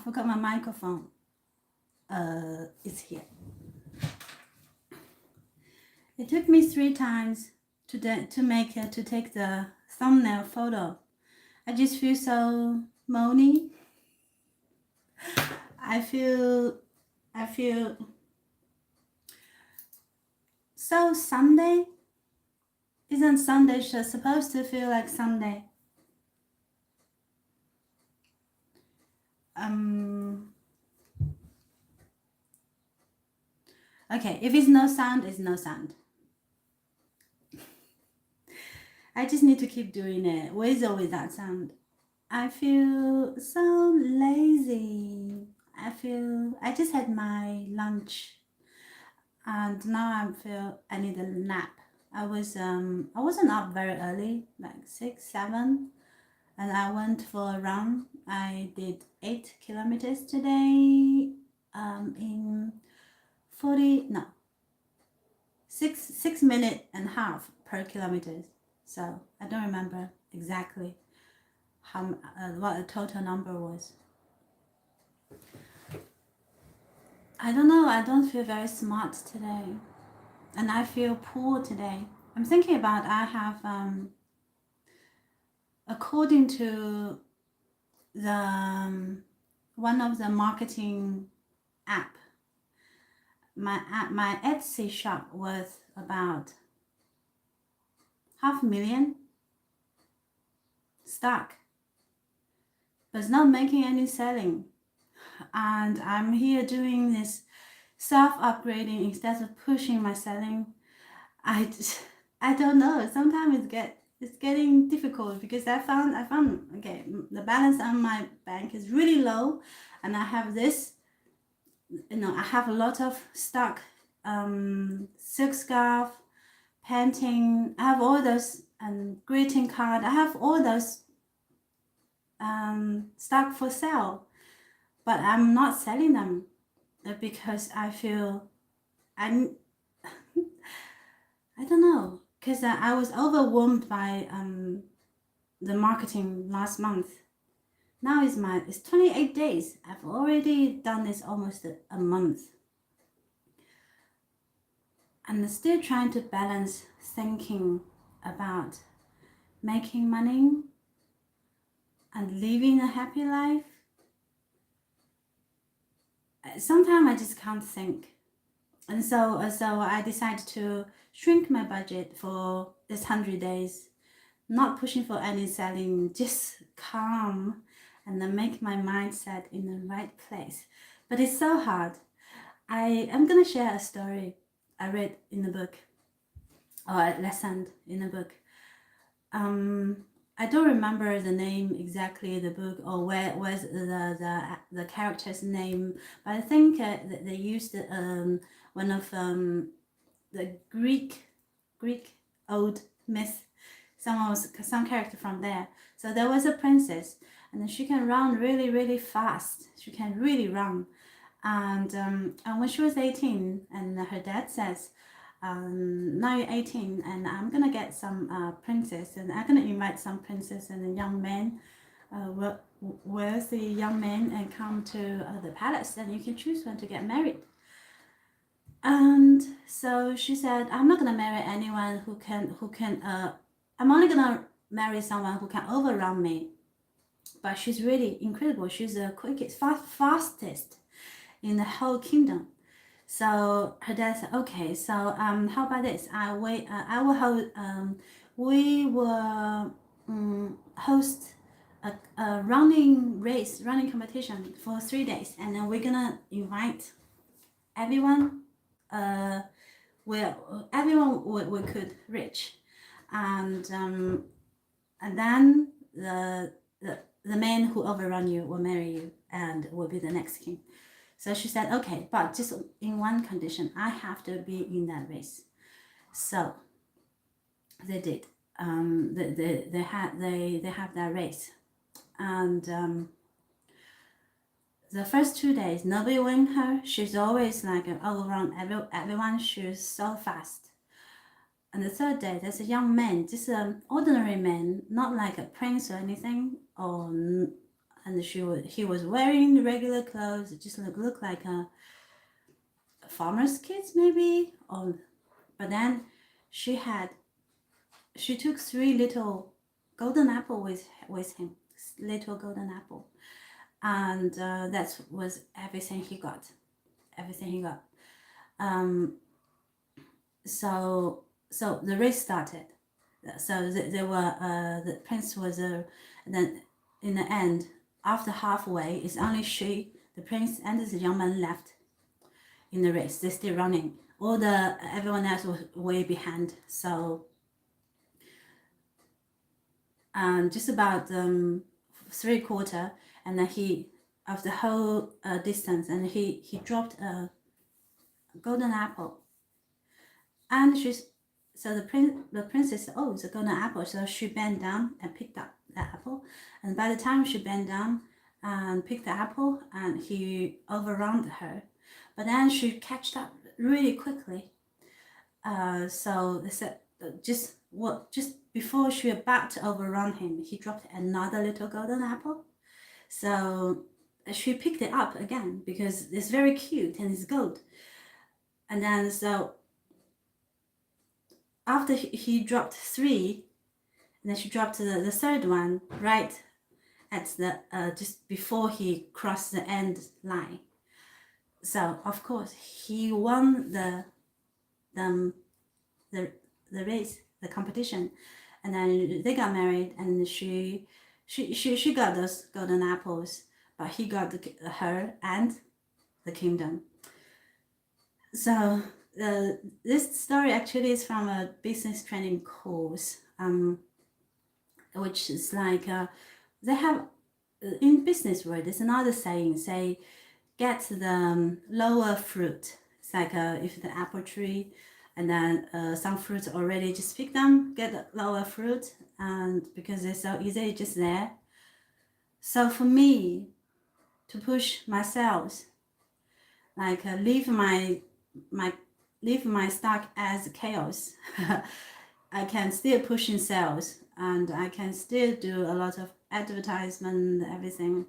forgot my microphone. It's here. It took me 3 times to take the thumbnail photo. I just feel so moany. I feel so Sunday. Isn't Sunday supposed to feel like Sunday? Okay, if it's no sound, it's no sound. I just need to keep doing it with or without sound. I feel so lazy. I just had my lunch and now I need a nap. I wasn't up very early, like 6, 7, and I went for a run. I did 8 kilometers today, in 6 minutes and a half per kilometer. So I don't remember exactly what the total number was. I don't know, I don't feel very smart today. And I feel poor today. I'm thinking about I have, according to the one of the marketing app, my Etsy shop was about 500,000 stuck, but it's not making any selling. And I'm here doing this self-upgrading instead of pushing my selling. I don't know. Sometimes it's getting difficult because I found okay, the balance on my bank is really low, and I have this. I have a lot of stock, silk scarf, painting. I have all those, and greeting card. I have all those stock for sale, but I'm not selling them because I feel I don't know, because I was overwhelmed by the marketing last month. Now it's 28 days. I've already done this almost a month. And I'm still trying to balance thinking about making money and living a happy life. Sometimes I just can't think. And so I decided to shrink my budget for this 100 days, not pushing for any selling, just calm and then make my mindset in the right place. But it's so hard. I am going to share a story I read in the book, or a lesson in the book. I don't remember the name exactly, the book, or where's the character's name, but I think they used one of the Greek old myth. Some character from there. So there was a princess, and she can run really, really fast. She can really run. And when she was 18, and her dad says, now you're 18, and I'm gonna get some princess, and I'm gonna invite some princess and young men, wealthy young men, and come to the palace, and you can choose when to get married. And so she said, I'm not gonna marry anyone who can I'm only gonna marry someone who can overrun me. But she's really incredible. She's the quickest, fastest in the whole kingdom. So her dad said, okay, so how about this? We will host a running competition for 3 days, and then we're gonna invite everyone, everyone we could reach, and then the man who overrun you will marry you and will be the next king. So she said, okay, but just in one condition, I have to be in that race. So they did. They have that race, and the first 2 days, nobody win her. She's always like overrun everyone. She's so fast. And the third day, there's a young man, just an ordinary man, not like a prince or anything, or and he was wearing regular clothes. It just looked like a farmer's kids maybe. But then she took 3 little golden apple with him, little golden apple, and that was everything he got. Everything he got. So the race started. So there were the prince was then in the end, after halfway, it's only the prince and the young man left in the race. They're still running. Everyone else was way behind. So just about 3/4, and then of the whole distance, and he dropped a golden apple, and the princess, oh, it's a golden apple. So she bent down and picked up the apple, and by the time she bent down and picked the apple, and he overrun her, but then she catched up really quickly. So they said just before she was about to overrun him, he dropped another little golden apple. So she picked it up again because it's very cute and it's gold. And then so after he dropped 3, and then she dropped the third one right at the just before he crossed the end line. So of course he won the race, the competition, and then they got married, and she got those golden apples, but he got her and the kingdom. So this story actually is from a business training course, which is like they have in business world. There's another saying, say, get the lower fruit. It's like if the apple tree, and then some fruits already, just pick them, get the lower fruit, and because they're so easy, just there. So for me, to push myself, like leave my stock as chaos, I can still push in sales, and I can still do a lot of advertisement, everything.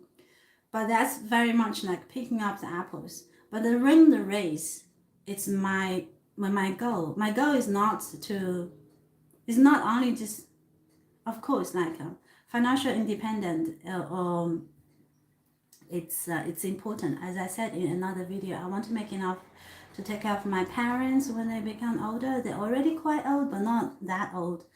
But that's very much like picking up the apples. But the win the race, it's my goal. My goal is not only just, of course, like financial independent. It's important. As I said in another video, I want to make enough to take care of my parents when they become older. They're already quite old, but not that old.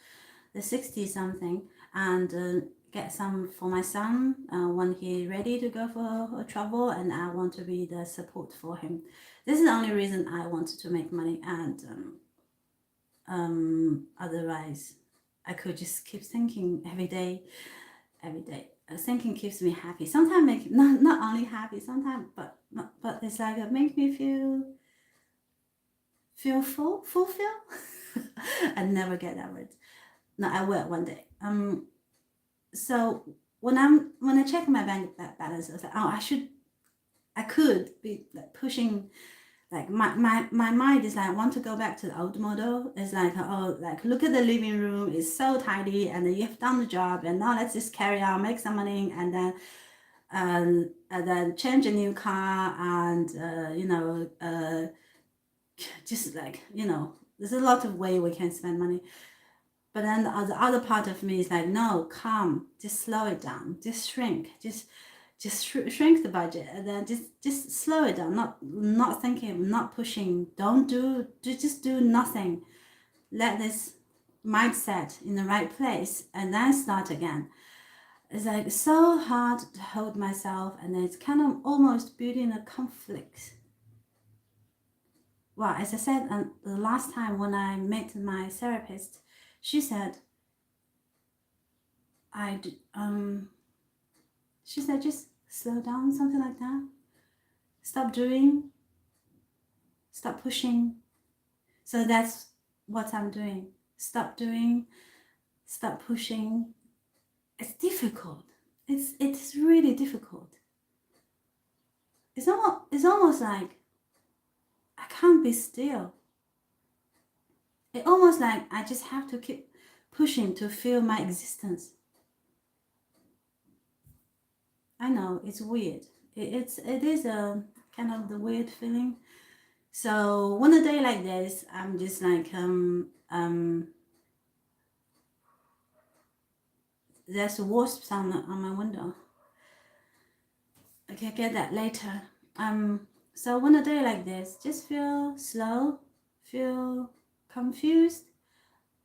They're 60 something, and get some for my son when he's ready to go for travel, and I want to be the support for him. This is the only reason I wanted to make money, and otherwise I could just keep thinking every day. Thinking keeps me happy. Sometimes make not only happy, sometimes but it's like it makes me feel fulfill. I never get that word. No, I will one day. So when I check my bank balance, I was like, oh, I could be like pushing. Like my mind is like, I want to go back to the old model. It's like, oh, like look at the living room, it's so tidy, and then you've done the job, and now let's just carry on, make some money, and then change a new car, and just like, there's a lot of way we can spend money. But then the other part of me is like, no, calm, just slow it down, just shrink, just shrink the budget, and then just slow it down, not thinking, not pushing, just do nothing. Let this mindset in the right place, and then start again. It's like so hard to hold myself, and it's kind of almost building a conflict. Well, as I said, the last time when I met my therapist, she said, she said, just slow down, something like that. Stop doing, stop pushing. So that's what I'm doing. Stop doing, stop pushing. It's difficult. It's really difficult. It's almost like I can't be still. It's almost like I just have to keep pushing to feel my existence. I know it's weird. It is a kind of the weird feeling. So one a day like this, I'm just like there's wasps on my window. Okay, get that later. So when a day like this, just feel slow, feel confused,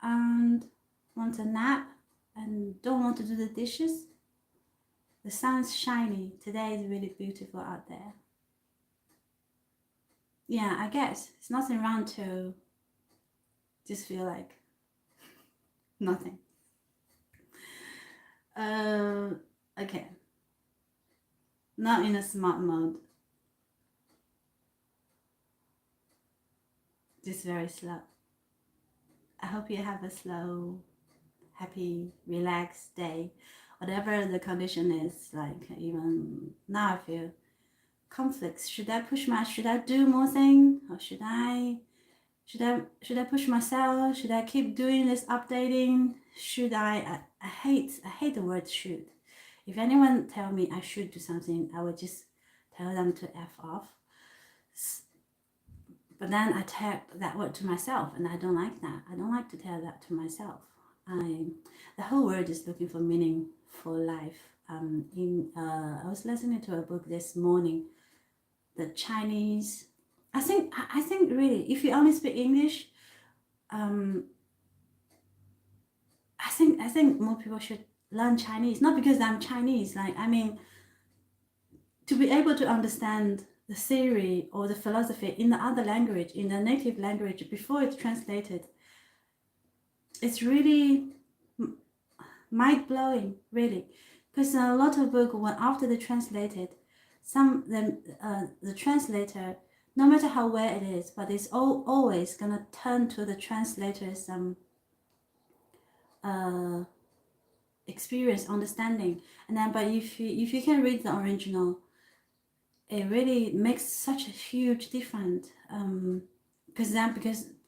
and want a nap, and don't want to do the dishes. The sun's shiny. Today is really beautiful out there. Yeah, I guess it's nothing wrong to just feel like nothing. Okay, not in a smart mode, just very slow. I hope you have a slow, happy, relaxed day, whatever the condition is. Like even now, I feel conflicts. Should I push should I do more thing, or should I push myself? Should I keep doing this updating? Should I hate the word should. If anyone tell me I should do something, I would just tell them to F off. But then I tell that word to myself, and I don't like that. I don't like to tell that to myself. The whole world is looking for meaningful life. I was listening to a book this morning. The Chinese, I think really, if you only speak English, I think more people should learn Chinese. Not because I'm Chinese, like I mean, to be able to understand the theory or the philosophy in the other language, in the native language, before it's translated, it's really mind-blowing, really. Because a lot of books, when after they translated, the translator, no matter how well it is, but it's always gonna turn to the translator's experience, understanding, and then but if you can read the original, it really makes such a huge difference. Because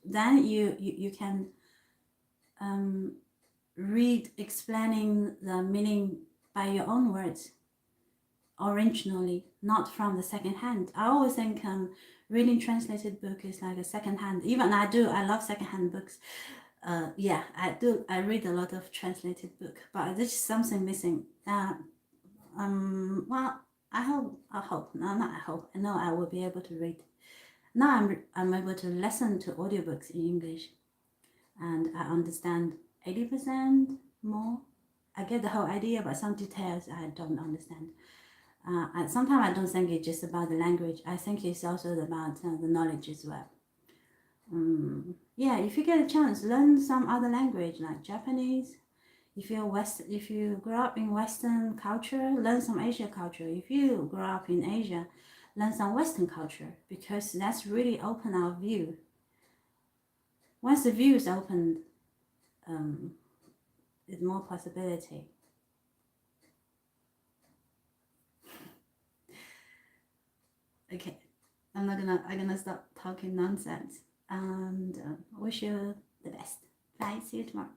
then you can read explaining the meaning by your own words originally, not from the second hand. I always think reading translated book is like a second hand. Even I love second hand books. Yeah, I do. I read a lot of translated book, but there's something missing. Well, I hope. No, not I hope. I know I will be able to read. Now I'm able to listen to audiobooks in English, and I understand 80% more. I get the whole idea, but some details I don't understand. Sometimes I don't think it's just about the language. I think it's also about the knowledge as well. Yeah, if you get a chance, learn some other language like Japanese. If you grow up in Western culture, learn some Asia culture. If you grow up in Asia, learn some Western culture, because that's really open our view. Once the view is opened, there's more possibility. Okay, I'm gonna stop talking nonsense, and wish you the best. Bye. See you tomorrow.